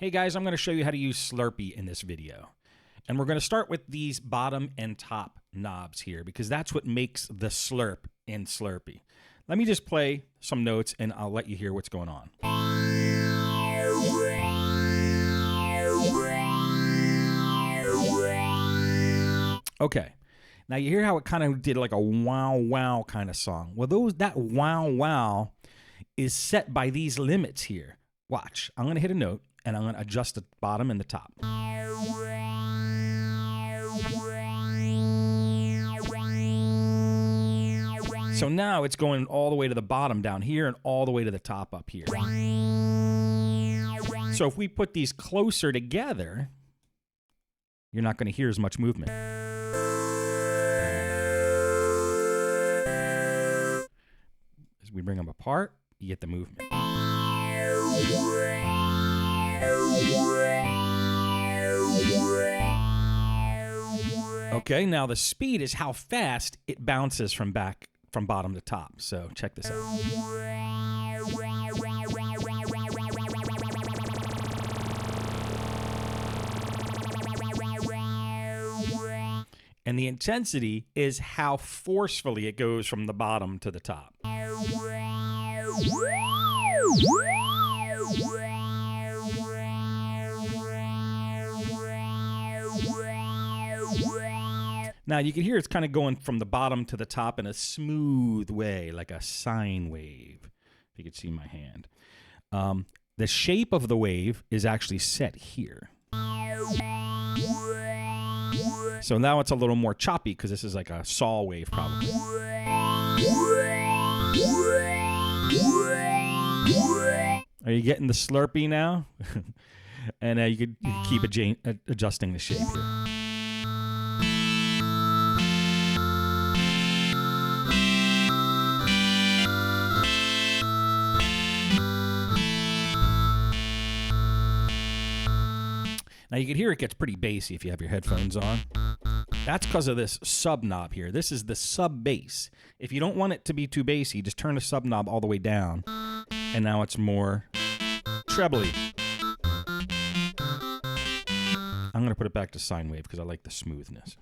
Hey guys, I'm going to show you how to use Slurpy in this video. And we're going to start with these bottom and top knobs here because that's what makes the slurp in Slurpy. Let me just play some notes and I'll let you hear what's going on. Okay. Now you hear how it kind of did like a wow wow kind of song. Well, that wow wow is set by these limits here. Watch. I'm going to hit a note and I'm going to adjust the bottom and the top. So now it's going all the way to the bottom down here and all the way to the top up here. So if we put these closer together, you're not going to hear as much movement. As we bring them apart, you get the movement. Okay, now the speed is how fast it bounces from bottom to top. So check this out. And the intensity is how forcefully it goes from the bottom to the top. Now you can hear it's kind of going from the bottom to the top in a smooth way, like a sine wave, if you could see my hand. The shape of the wave is actually set here. So now it's a little more choppy because this is like a saw wave probably. Are you getting the Slurpy now? And you could keep adjusting the shape here. Now you can hear it gets pretty bassy if you have your headphones on. That's because of this sub knob here. This is the sub bass. If you don't want it to be too bassy, just turn the sub knob all the way down. And now it's more trebly. I'm going to put it back to sine wave because I like the smoothness.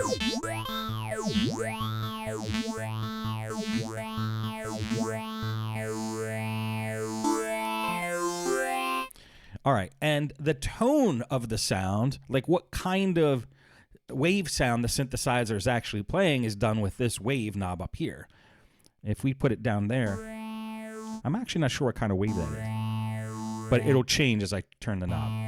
All right, and the tone of the sound, like what kind of wave sound the synthesizer is actually playing, is done with this wave knob up here. If we put it down there, I'm actually not sure what kind of wave that is, but it'll change as I turn the knob.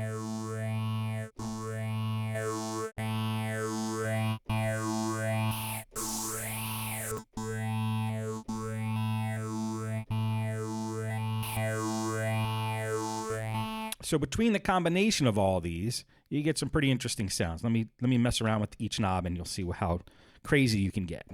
So between the combination of all these, you get some pretty interesting sounds. Let me mess around with each knob and you'll see how crazy you can get.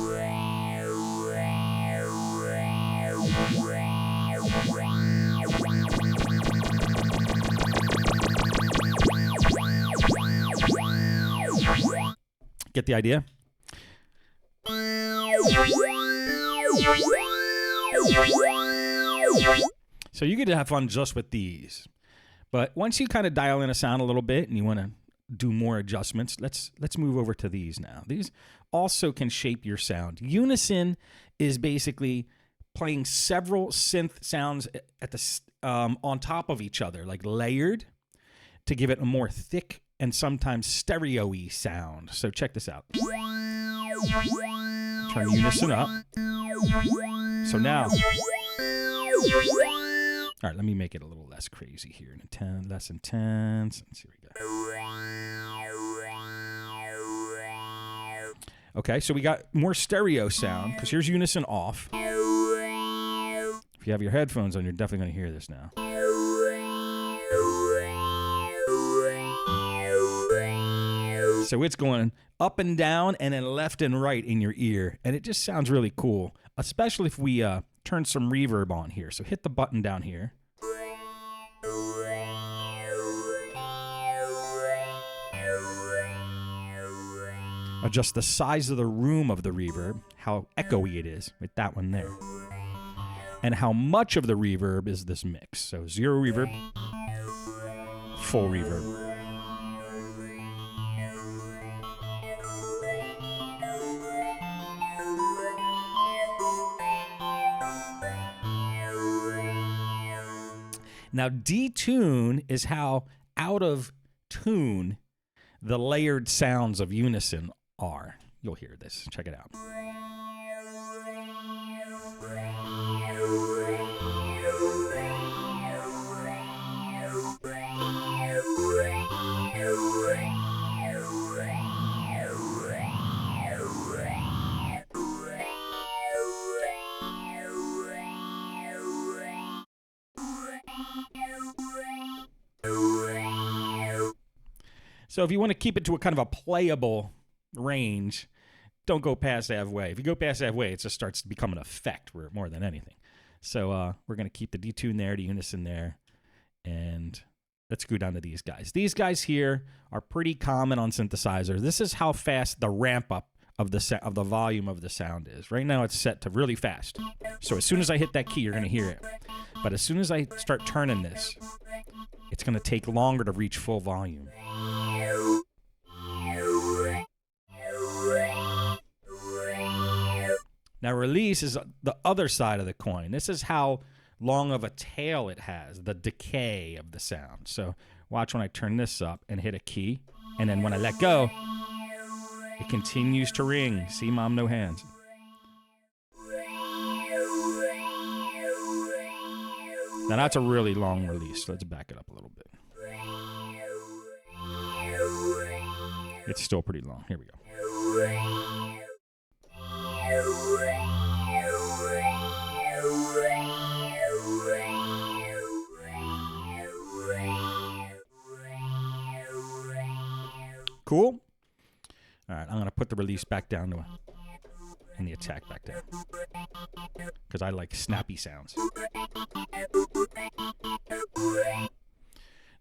Get the idea? So you get to have fun just with these. But once you kind of dial in a sound a little bit and you want to do more adjustments, let's move over to these now. These also can shape your sound. Unison is basically playing several synth sounds at the on top of each other, like layered, to give it a more thick and sometimes stereo-y sound. So check this out. Turn unison up. So now... All right, let me make it a little less crazy here. Less intense. Let's see what we got. Okay, so we got more stereo sound because here's unison off. If you have your headphones on, you're definitely going to hear this now. So it's going up and down and then left and right in your ear. And it just sounds really cool, especially if we turn some reverb on here. So hit the button down here. Adjust the size of the room of the reverb, how echoey it is, with that one there. And how much of the reverb is this mix. So 0 reverb, full reverb. Now, detune is how out of tune the layered sounds of unison are. You'll hear this. Check it out. So if you want to keep it to a kind of a playable range, don't go past halfway. If you go past halfway, it just starts to become an effect more than anything. So we're going to keep the detune there, the unison there, and let's go down to these guys. These guys here are pretty common on synthesizers. This is how fast the ramp up of the volume of the sound is. Right now it's set to really fast. So as soon as I hit that key, you're going to hear it. But as soon as I start turning this, it's going to take longer to reach full volume. Now release is the other side of the coin. This is how long of a tail it has, the decay of the sound. So watch when I turn this up and hit a key, and then when I let go, it continues to ring. See, Mom, no hands. Now that's a really long release. Let's back it up a little bit. It's still pretty long. Here we go. Cool? All right, I'm going to put the release back down to and the attack back down because I like snappy sounds.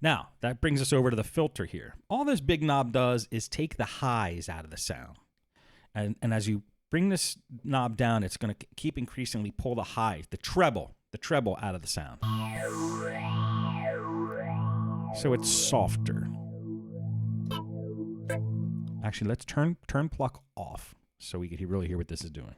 Now, that brings us over to the filter here. All this big knob does is take the highs out of the sound. And as you bring this knob down, it's going to keep increasingly pull the high, the treble out of the sound. So it's softer. Actually, let's turn pluck off so we can really hear what this is doing.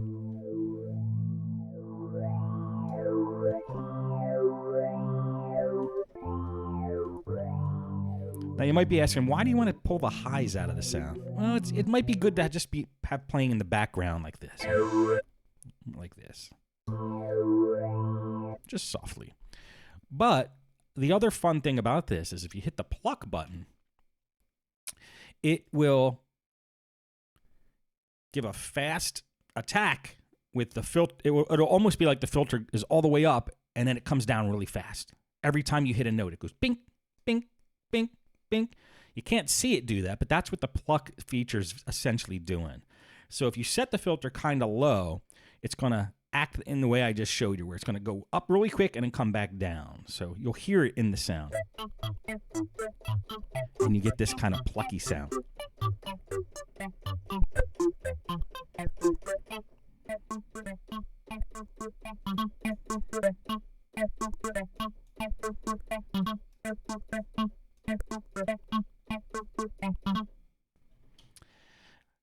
Now you might be asking, why do you want to pull the highs out of the sound? Well, it might be good to just have playing in the background like this. Like this. Just softly. But the other fun thing about this is if you hit the pluck button, it will give a fast attack with the filter. It'll almost be like the filter is all the way up and then it comes down really fast. Every time you hit a note, it goes bing, bing, bing, bing. You can't see it do that, but that's what the pluck feature is essentially doing. So if you set the filter kind of low, it's going to act in the way I just showed you, where it's going to go up really quick and then come back down. So you'll hear it in the sound. And you get this kind of plucky sound.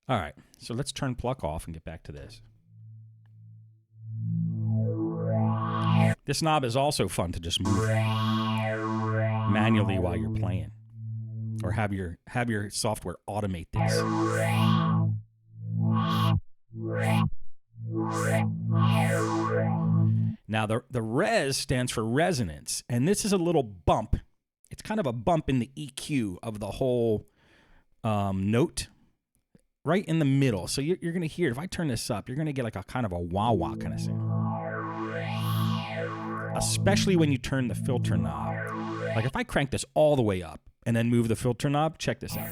All right, so let's turn pluck off and get back to this. This knob is also fun to just move manually while you're playing, or have your software automate this. Now the res stands for resonance, and this is a little bump. It's kind of a bump in the EQ of the whole note, right in the middle. So you're going to hear, if I turn this up, you're going to get like a kind of a wah-wah kind of sound. Especially when you turn the filter knob. Like if I crank this all the way up and then move the filter knob, check this out.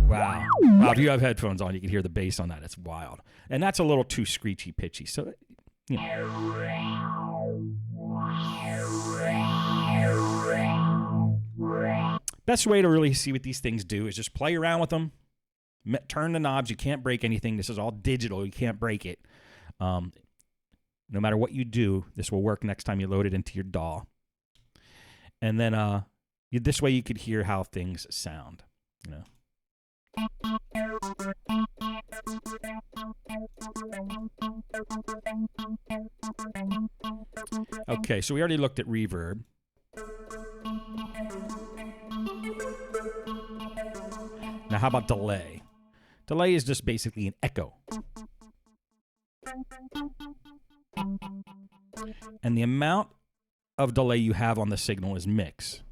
Wow. Wow, if you have headphones on, you can hear the bass on that. It's wild. And that's a little too screechy pitchy. So, you know. Best way to really see what these things do is just play around with them Turn the knobs. You can't break anything. This is all digital. You can't break it. No matter what you do, this will work next time you load it into your DAW. And then this way you could hear how things sound. You know. Okay, so we already looked at reverb. Now, how about delay? Delay is just basically an echo. And the amount of delay you have on the signal is mix.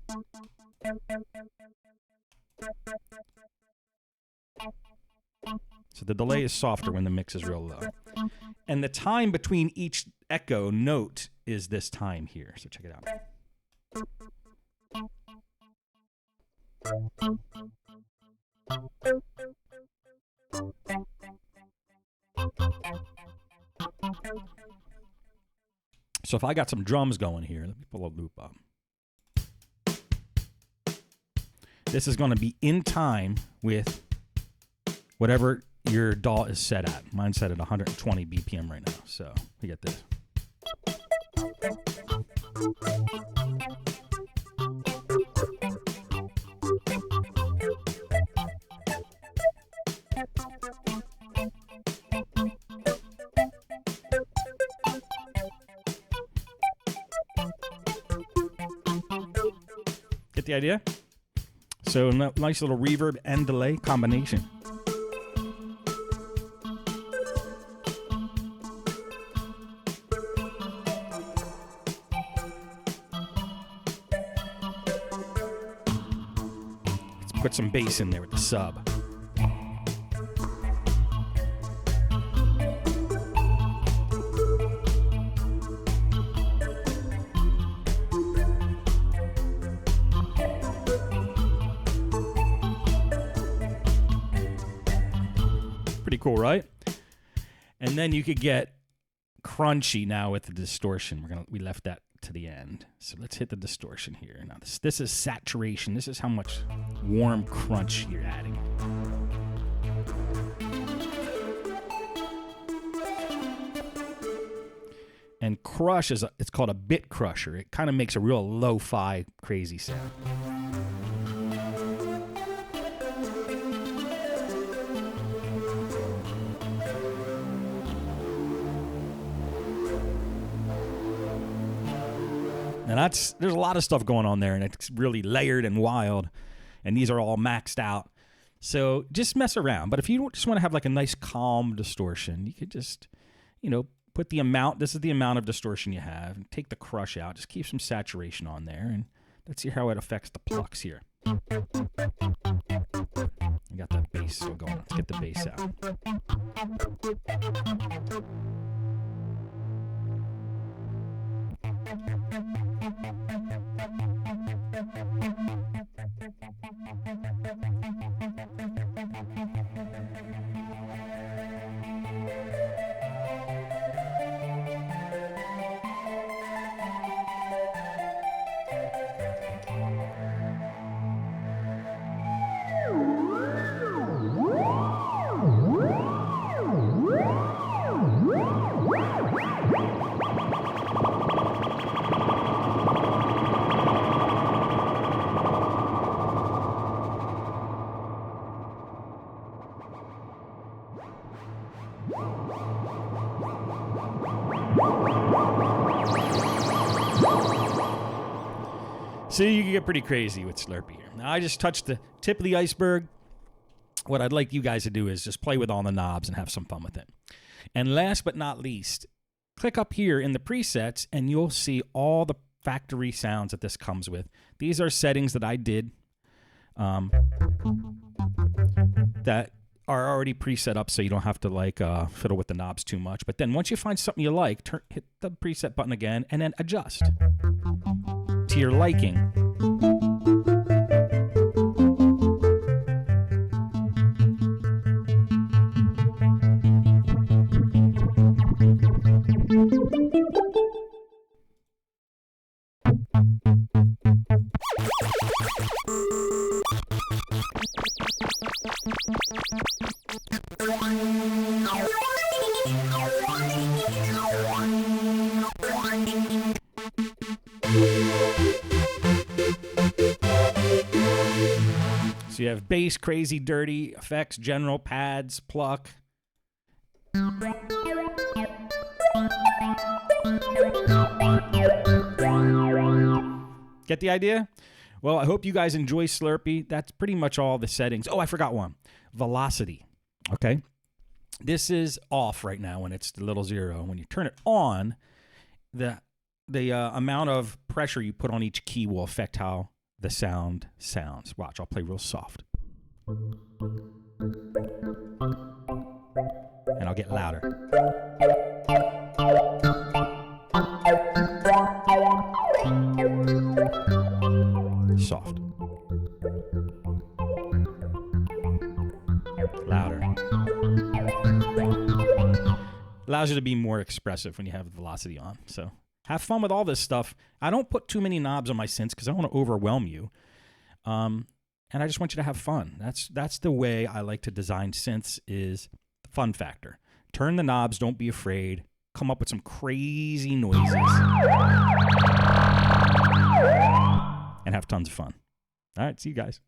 So the delay is softer when the mix is real low. And the time between each echo note is this time here. So check it out. So if I got some drums going here, let me pull a loop up. This is going to be in time with whatever your DAW is set at. Mine's set at 120 BPM right now. So we get this. Get the idea? So nice little reverb and delay combination. Let's put some bass in there with the sub. Cool, right? And then you could get crunchy now with the distortion. We left that to the end. So let's hit the distortion here. Now this is saturation. This is how much warm crunch you're adding. And crush it's called a bit crusher. It kind of makes a real lo-fi crazy sound. And there's a lot of stuff going on there, and it's really layered and wild, and these are all maxed out. So just mess around. But if you just want to have like a nice calm distortion, you could just, put the amount. This is the amount of distortion you have, and take the crush out. Just keep some saturation on there, and let's see how it affects the plucks here. You got that bass still going on. Let's get the bass out. So you can get pretty crazy with Slurpy here. Now, I just touched the tip of the iceberg. What I'd like you guys to do is just play with all the knobs and have some fun with it. And last but not least, click up here in the presets and you'll see all the factory sounds that this comes with. These are settings that I did that are already preset up so you don't have to fiddle with the knobs too much. But then once you find something you like, hit the preset button again and then adjust to your liking. have bass, crazy, dirty, effects, general, pads, pluck. Get the idea? Well, I hope you guys enjoy Slurpy. That's pretty much all the settings. Oh, I forgot one. Velocity. Okay. This is off right now when it's the little 0. When you turn it on, the amount of pressure you put on each key will affect how the sound sounds. Watch, I'll play real soft. And I'll get louder. Soft. Louder. Allows you to be more expressive when you have velocity on. So have fun with all this stuff. I don't put too many knobs on my synths because I don't want to overwhelm you. And I just want you to have fun. That's the way I like to design synths, is the fun factor. Turn the knobs, don't be afraid. Come up with some crazy noises. And have tons of fun. All right, see you guys.